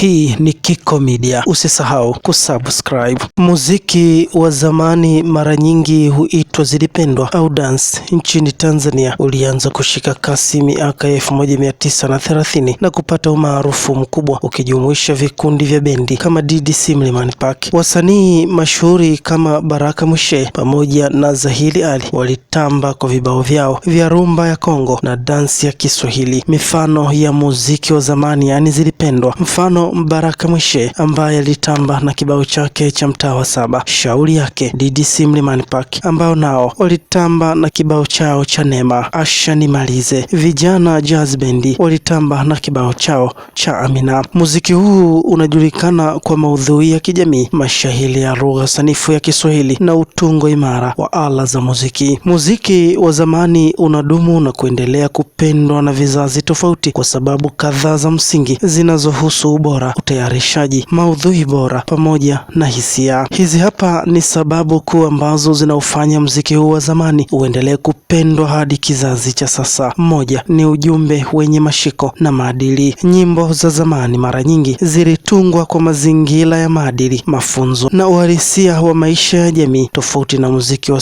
Hii ni Kiko Media. Usisahau kusubscribe. Muziki wa zamani mara nyingi huitwa zilipendwa au dance nchini Tanzania ulianza kushika kasi miaka ya 1930 na kupata umaarufu mkubwa ukijumuisha vikundi vya bendi kama DDC Mlimani Park. Wasanii mashuhuri kama Baraka Mshe pamoja na Zahili Ali walitamba kwa vibao vyao vya rumba ya Kongo na dansi ya Kiswahili. Mifano ya muziki wa zamani yani zilipendwa: mfano Baraka Mshe ambaye alitamba na kibao chake cha mtaa wa saba. Shauri Yake DDC Mlimani Park ambao nao walitamba na kibao chao cha Neema. Asha Nimalize Vijana Jazz Bendi walitamba na kibao chao cha Amina. Muziki huu unajulikana kwa maudhui ya kijamii, mashahiri ya lugha sanifu ya Kiswahili na utungo imara wa ala za muziki. Muziki wa zamani unadumu na kuendelea kupendwa na vizazi tofauti kwa sababu kadhaa za msingi zinazohusu ubora, utayarishaji, maudhui bora pamoja na hisia. Hizi hapa ni sababu kuu ambazo zinaufanya muziki huu wa zamani uendelee kupendwa hadi kizazi cha sasa. Moja ni ujumbe wenye mashiko na maadili. Nyimbo za zamani mara nyingi zilitungwa kwa mazingira ya maadili, mafunzo na uhalisia wa maisha ya jamii, tofauti na muziki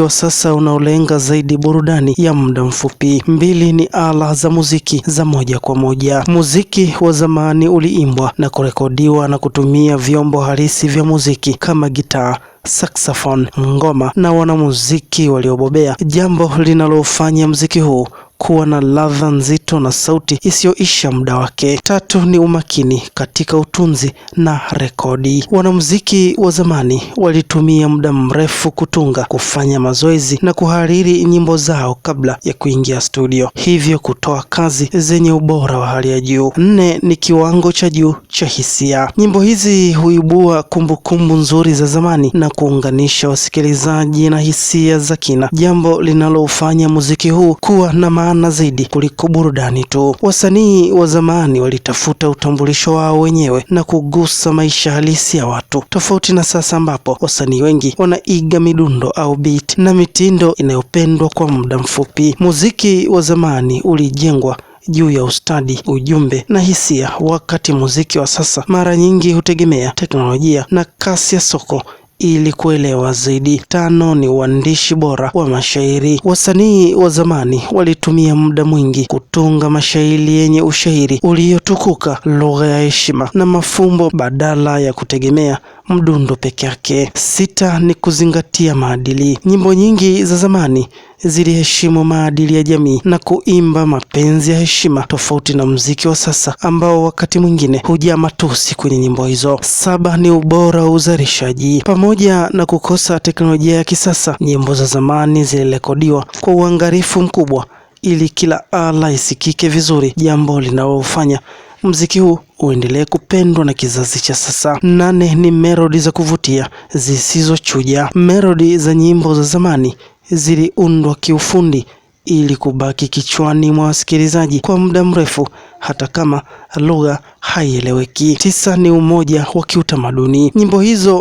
wa sasa unaolenga zaidi burudani ya muda mfupi. Mbili ni ala za muziki za moja kwa moja. Muziki wa zamani uliimbwa na kurekodiwa na kutumia vyombo halisi vya muziki kama gitaa, saxophone, ngoma na wanamuziki waliobobea, jambo linalofanya muziki huu kuwa na ladha nzito na sauti isiyoisha muda wake. Tatu ni umakini katika utunzi na rekodi. Wanamuziki wa zamani walitumia muda mrefu kutunga, kufanya mazoezi na kuhariri nyimbo zao kabla ya kuingia studio, hivyo kutoa kazi zenye ubora wa hali ya juu. Nne ni kiwango cha juu cha hisia. Nyimbo hizi huibua kumbukumbu nzuri za zamani na kuunganisha wasikilizaji na hisia za kina, jambo linalofanya muziki huu kuwa na maana zaidi kuliko burudani tu. Wasanii wa zamani walitafuta utambulisho wao wenyewe na kugusa maisha halisi ya watu, tofauti na sasa ambapo wasanii wengi wanaiga midundo au beat na mitindo inayopendwa kwa muda mfupi. Muziki wa zamani ulijengwa juu ya ustadi, ujumbe na hisia, wakati muziki wa sasa mara nyingi hutegemea teknolojia na kasi ya soko ili kuelewa zaidi. Tano ni uandishi bora wa mashairi. Wasanii wa zamani walitumia muda mwingi kutunga mashairi yenye ushairi uliotukuka, lugha ya heshima na mafumbo badala ya kutegemea mdundo peke yake. Sita ni kuzingatia maadili. Nyimbo nyingi za zamani ziliheshimu maadili ya jamii na kuimba mapenzi ya heshima, tofauti na muziki wa sasa ambao wakati mwingine hujaa matusi kwenye nyimbo hizo. Saba ni ubora wa uzalishaji. Pamoja na kukosa teknolojia ya kisasa, nyimbo za zamani zilirekodiwa kwa uangalifu mkubwa ili kila ala isikike vizuri, jambo linalofanya muziki huu uendelee kupendwa na kizazi cha sasa. Nane ni melodi za kuvutia zisizochuja. Melodi za nyimbo za zamani ziliundwa kiufundi ili kubaki kichwani mwa wasikilizaji kwa muda mrefu hata kama lugha haieleweki. Tisa ni umoja wa kiutamaduni.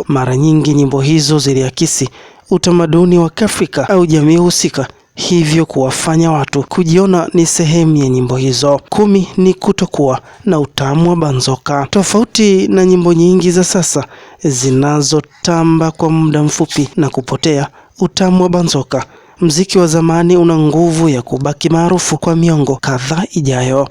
Mara nyingi nyimbo hizo ziliakisi utamaduni wa Kiafrika au jamii husika, hivyo kuwafanya watu kujiona ni sehemu ya nyimbo hizo. 10 ni kutokuwa na utamu wa banzoka. Tofauti na nyimbo nyingi za sasa zinazotamba kwa muda mfupi na kupotea utamu wa banzoka, muziki wa zamani una nguvu ya kubaki maarufu kwa miongo kadhaa ijayo.